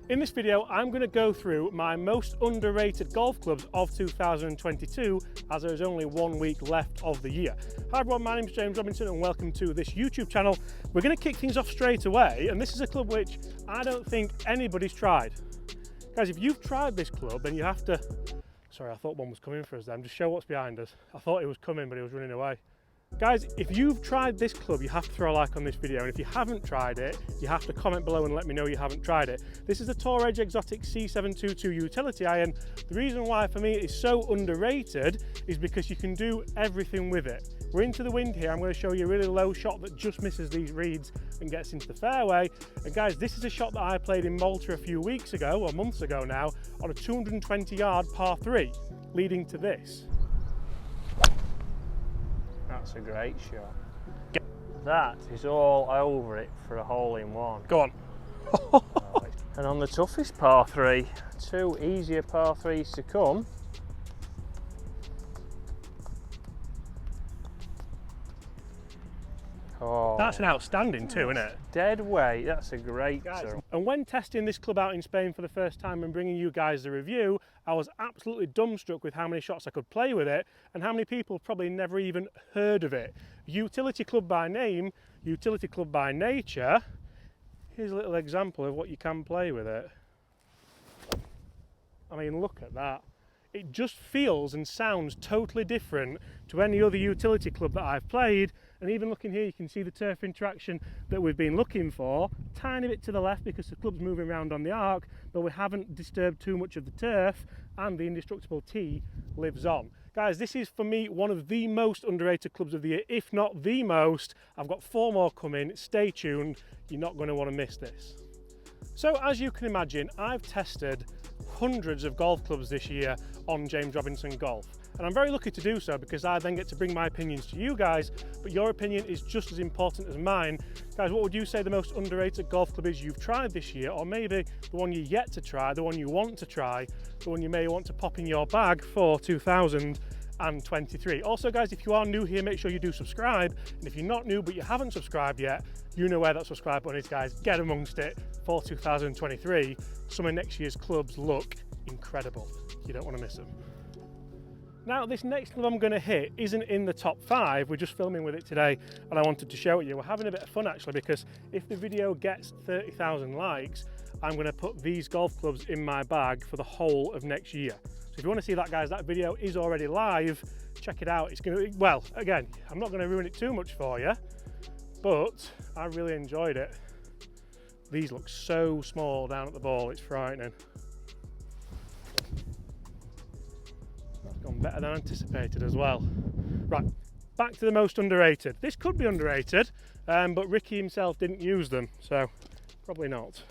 In this video, I'm going to go through my most underrated golf clubs of 2022, as there is only 1 week left of the year. Hi everyone, my name is James Robinson and welcome to this YouTube channel. We're going to kick things off straight away, and this is a club which I don't think anybody's tried. Guys, if you've tried this club, then you have to... Sorry, I thought one was coming for us then. Just show what's behind us. I thought it was coming, but it was running away. Guys, if you've tried this club, you have to throw a like on this video, and if you haven't tried it, you have to comment below and let me know you haven't tried it. This is the Tour Edge Exotic C722 utility iron. The reason why for me it is so underrated is because you can do everything with it. We're into the wind here. I'm going to show you a really low shot that just misses these reeds and gets into the fairway. And guys, this is a shot that I played in Malta a few weeks ago, or months ago now, on a 220-yard par 3, leading to this. That's a great shot. That is all over it for a hole-in-one. Go on. And on the toughest par 3, 2 easier par 3s to come. Oh, That's an outstanding two, isn't it? Dead weight, that's a great two. And when testing this club out in Spain for the first time and bringing you guys the review, I was absolutely dumbstruck with how many shots I could play with it and how many people probably never even heard of it. Utility club by name, utility club by nature. Here's a little example of what you can play with it. I mean, look at that. It just feels and sounds totally different to any other utility club that I've played. And even looking here, you can see the turf interaction that we've been looking for. Tiny bit to the left because the club's moving around on the arc, but we haven't disturbed too much of the turf, and the indestructible tee lives on. Guys, this is for me one of the most underrated clubs of the year, if not the most. I've got 4 more coming. Stay tuned. You're not going to want to miss this. So as you can imagine, I've tested hundreds of golf clubs this year on James Robinson Golf, and I'm very lucky to do so because I then get to bring my opinions to you guys, but your opinion is just as important as mine. Guys, what would you say the most underrated golf club is you've tried this year, or maybe the one you're yet to try, the one you want to try, the one you may want to pop in your bag for 2023. Also guys, if you are new here, make sure you do subscribe, and if you're not new but you haven't subscribed yet, you know where that subscribe button is, guys. Get amongst it for 2023. Some of next year's clubs look incredible. You don't want to miss them. Now, this next club I'm going to hit isn't in the top 5. We're just filming with it today, and I wanted to show it you. We're having a bit of fun actually, because if the video gets 30,000 likes, I'm going to put these golf clubs in my bag for the whole of next year. So if you want to see that, guys, that video is already live. Check it out. It's going to be, well, again, I'm not going to ruin it too much for you, but I really enjoyed it. These look so small down at the ball, it's frightening. That's gone better than anticipated as well. Right, back to the most underrated. This could be underrated, but Ricky himself didn't use them, so probably not.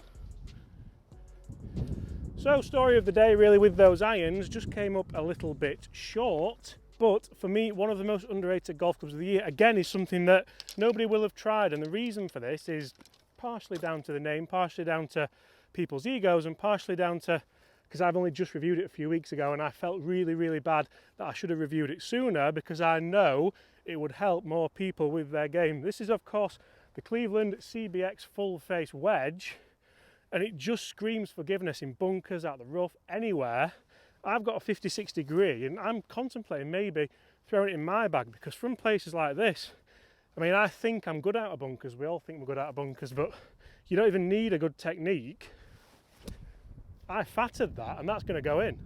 So, story of the day really with those irons, just came up a little bit short. But for me, one of the most underrated golf clubs of the year, again, is something that nobody will have tried. And the reason for this is partially down to the name, partially down to people's egos, and partially down to, because I've only just reviewed it a few weeks ago and I felt really, really bad that I should have reviewed it sooner, because I know it would help more people with their game. This is, of course, the Cleveland CBX full face wedge, and it just screams forgiveness in bunkers, out the rough, anywhere. I've got a 56 degree and I'm contemplating maybe throwing it in my bag, because from places like this, I mean, I think I'm good out of bunkers. We all think we're good out of bunkers, but you don't even need a good technique. I fattered that and that's going to go in.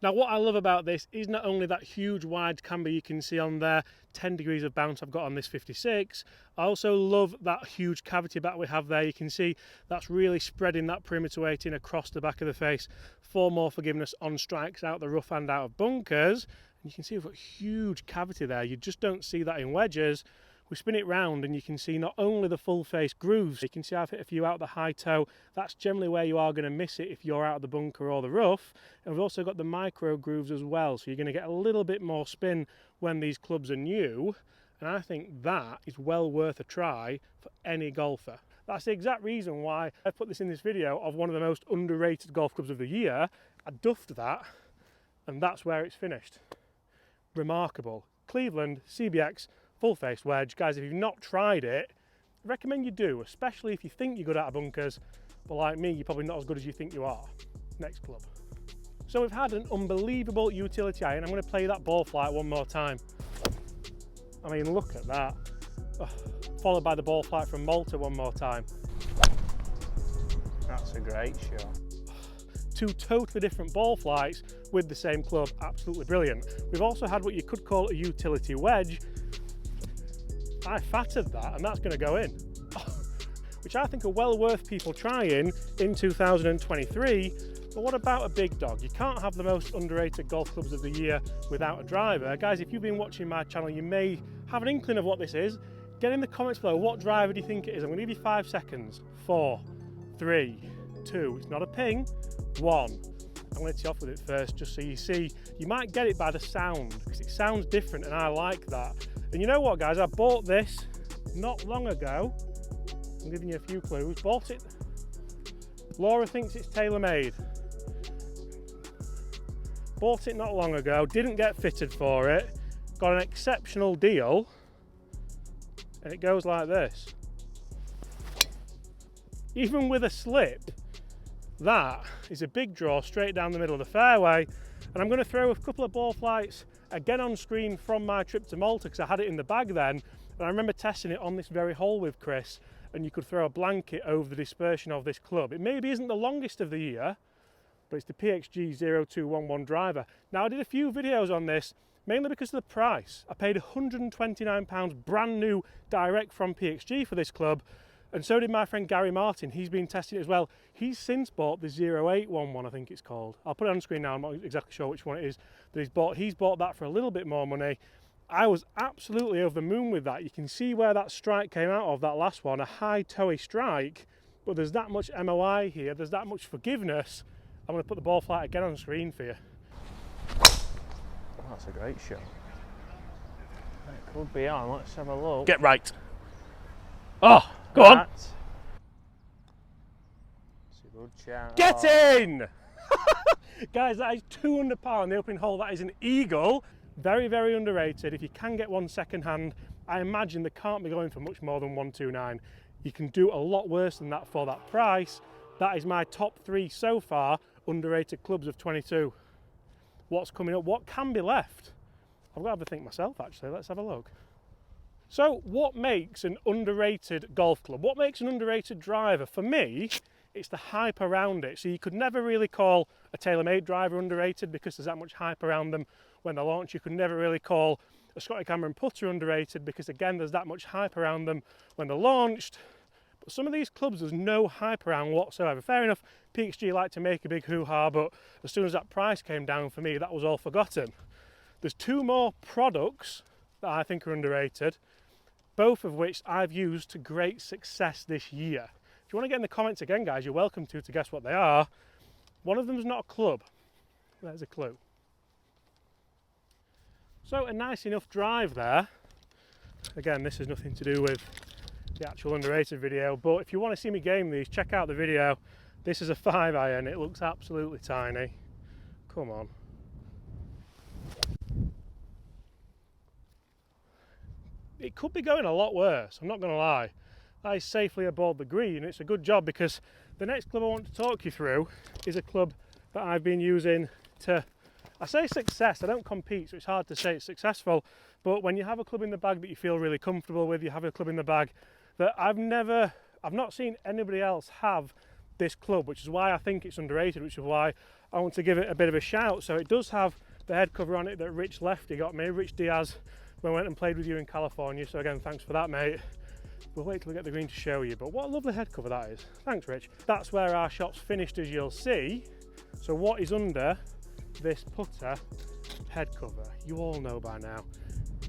Now, what I love about this is not only that huge wide camber you can see on there, 10 degrees of bounce I've got on this 56, I also love that huge cavity back we have there. You can see that's really spreading that perimeter weighting across the back of the face for more forgiveness on strikes out the rough and out of bunkers. And you can see we've got a huge cavity there. You just don't see that in wedges. We spin it round and you can see not only the full face grooves, you can see I've hit a few out the high toe. That's generally where you are going to miss it if you're out of the bunker or the rough. And we've also got the micro grooves as well, so you're going to get a little bit more spin when these clubs are new. And I think that is well worth a try for any golfer. That's the exact reason why I put this in this video of one of the most underrated golf clubs of the year. I duffed that, and that's where it's finished. Remarkable. Cleveland CBX full face wedge. Guys, if you've not tried it, I recommend you do, especially if you think you're good out of bunkers. but like me, you're probably not as good as you think you are. Next club. So we've had an unbelievable utility iron. I'm going to play that ball flight one more time. I mean, look at that. Oh, followed by the ball flight from Malta one more time. That's a great shot. Two totally different ball flights with the same club, absolutely brilliant. We've also had what you could call a utility wedge. I fattered that and that's going to go in, which I think are well worth people trying in 2023. But what about a big dog? You can't have the most underrated golf clubs of the year without a driver. Guys, if you've been watching my channel, you may have an inkling of what this is. Get in the comments below, what driver do you think it is? I'm going to give you 5 seconds. 4, 3, 2, it's not a ping, 1. I'm going to tee off with it first just so you see. You might get it by the sound because it sounds different and I like that. And you know what, guys, I bought this not long ago. I'm giving you a few clues. Bought it. Laura thinks it's tailor-made. Bought it not long ago, didn't get fitted for it, got an exceptional deal, and it goes like this. Even with a slip, that is a big draw straight down the middle of the fairway. And I'm going to throw a couple of ball flights again on screen from my trip to Malta because I had it in the bag then. And I remember testing it on this very hole with Chris, and you could throw a blanket over the dispersion of this club. It maybe isn't the longest of the year, but it's the PXG 0211 driver. Now I did a few videos on this, mainly because of the price. I paid £129 brand new direct from PXG for this club, and so did my friend Gary Martin. He's been testing it as well. He's since bought the 0811, I think it's called. I'll put it on screen now, I'm not exactly sure which one it is that he's bought. He's bought that for a little bit more money. I was absolutely over the moon with that. You can see where that strike came out of, that last one, a high toey strike, but there's that much MOI here, there's that much forgiveness. I'm going to put the ball flight again on screen for you. Oh, that's a great shot. It could be on, let's have a look. Get right. Oh, go on. It's a good shot. Get in! Guys, that is 2 under par on the opening hole. That is an eagle. Very, very underrated. If you can get one second hand, I imagine they can't be going for much more than 129. You can do a lot worse than that for that price. That is my top 3 so far, underrated clubs of 22. What's coming up? What can be left? I've got to have a think myself actually, let's have a look. So what makes an underrated golf club? What makes an underrated driver? For me, it's the hype around it. So you could never really call a tailor-made driver underrated because there's that much hype around them when they launch. You could never really call a Scotty Cameron putter underrated because again, there's that much hype around them when they're launched. But some of these clubs, there's no hype around whatsoever. Fair enough, PXG like to make a big hoo-ha, but as soon as that price came down for me, that was all forgotten. There's 2 more products that I think are underrated, both of which I've used to great success this year. If you want to get in the comments again, guys, you're welcome to guess what they are. One of them is not a club. There's a clue. So a nice enough drive there. Again, this has nothing to do with the actual underrated video, but if you want to see me game these, check out the video. This is a 5-iron. It looks absolutely tiny. Come on. It could be going a lot worse, I'm not going to lie. That is safely aboard the green. It's a good job because the next club I want to talk you through is a club that I've been using to, I say success, I don't compete, so it's hard to say it's successful, but when you have a club in the bag that you feel really comfortable with, you have a club in the bag that I've not seen anybody else have this club, which is why I think it's underrated, which is why I want to give it a bit of a shout. So it does have the head cover on it that Rich Lefty got me, Rich Diaz, when I went and played with you in California, so again, thanks for that, mate. We'll wait till we get the green to show you, but what a lovely head cover that is. Thanks, Rich. That's where our shot's finished, as you'll see. So what is under this putter head cover? You all know by now.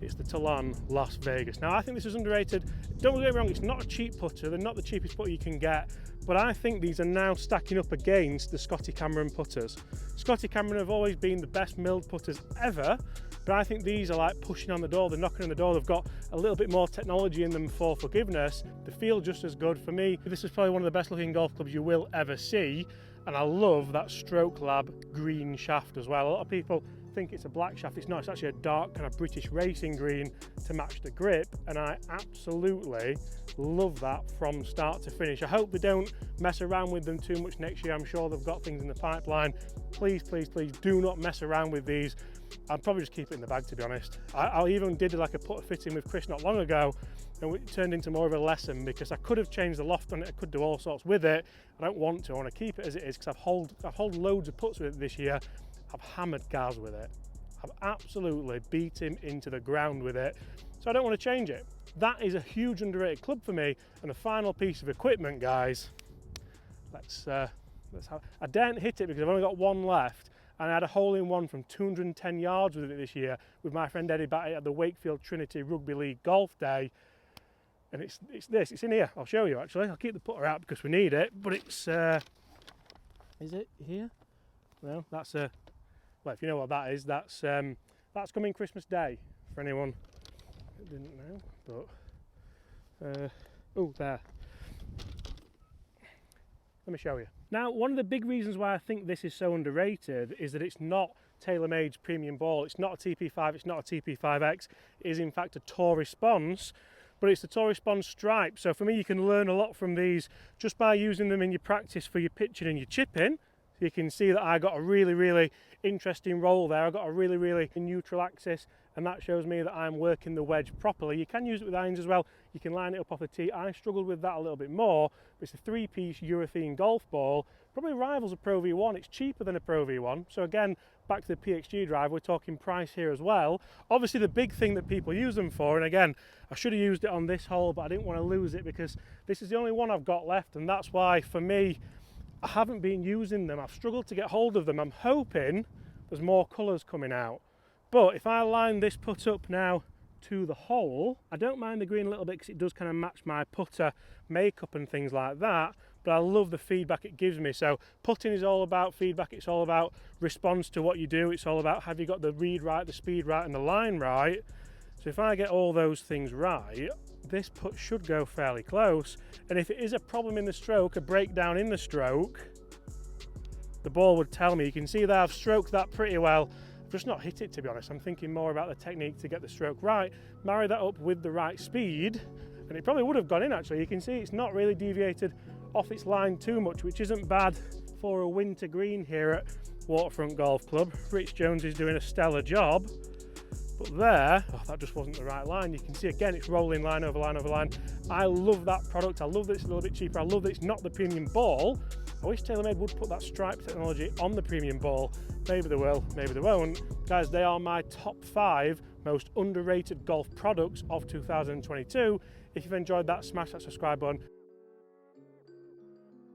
It's the Talon Las Vegas. Now, I think this is underrated. Don't get me wrong, it's not a cheap putter. They're not the cheapest putter you can get, but I think these are now stacking up against the Scotty Cameron putters. Scotty Cameron have always been the best milled putters ever, but I think these are like pushing on the door, they're knocking on the door, they've got a little bit more technology in them for forgiveness. They feel just as good. For me, this is probably one of the best looking golf clubs you will ever see, and I love that Stroke Lab green shaft as well. A lot of people think it's a black shaft. It's not, it's actually a dark kind of British racing green to match the grip, and I absolutely love that from start to finish. I hope they don't mess around with them too much next year. I'm sure they've got things in the pipeline. Please, please, please do not mess around with these. I'll probably just keep it in the bag, to be honest. I even did like a put a fit in with Chris not long ago, and it turned into more of a lesson because I could have changed the loft on it, I could do all sorts with it. I don't want to, I want to keep it as it is because I've held loads of puts with it this year. I've hammered Gaz with it. I've absolutely beat him into the ground with it. So I don't want to change it. That is a huge underrated club for me. And the final piece of equipment, guys, let's have, I daren't hit it because I've only got one left. And I had a hole-in-one from 210 yards with it this year with my friend Eddie Batty at the Wakefield Trinity Rugby League Golf Day. And it's in here. I'll show you actually. I'll keep the putter out because we need it. But it's, is it here? No, that's a, well, if you know what that is, that's coming Christmas Day for anyone that didn't know. But, oh, there. Let me show you. Now, one of the big reasons why I think this is so underrated is that it's not TaylorMade's premium ball. It's not a TP5, it's not a TP5X. It is in fact a Tour Response, but it's the Tour Response stripe. So for me, you can learn a lot from these just by using them in your practice for your pitching and your chipping. So you can see that I got a really, really interesting roll there. I got a really, really neutral axis, and that shows me that I'm working the wedge properly. You can use it with irons as well. You can line it up off the tee. I struggled with that a little bit more, but it's a three-piece urethane golf ball. Probably rivals a Pro V1. It's cheaper than a Pro V1. So again, back to the PXG Driver, we're talking price here as well. Obviously the big thing that people use them for, and again, I should have used it on this hole, but I didn't want to lose it because this is the only one I've got left, and that's why for me, I haven't been using them. I've struggled to get hold of them. I'm hoping there's more colours coming out. But if I line this putt up now to the hole, I don't mind the green a little bit because it does kind of match my putter makeup and things like that, but I love the feedback it gives me. So putting is all about feedback. It's all about response to what you do. It's all about have you got the read right, the speed right, and the line right. So if I get all those things right, this putt should go fairly close. And if it is a problem in the stroke, a breakdown in the stroke, the ball would tell me. You can see that I've stroked that pretty well. I've just not hit it, to be honest. I'm thinking more about the technique to get the stroke right, marry that up with the right speed, and it probably would have gone in actually. You can see it's not really deviated off its line too much, which isn't bad for a winter green here at Waterfront Golf Club. Rich Jones is doing a stellar job. But there, oh, that just wasn't the right line. You can see again, it's rolling line over line over line. I love that product. I love that it's a little bit cheaper. I love that it's not the premium ball. I wish TaylorMade would put that stripe technology on the premium ball. Maybe they will, maybe they won't. Guys, they are my top 5 most underrated golf products of 2022. If you've enjoyed that, smash that subscribe button.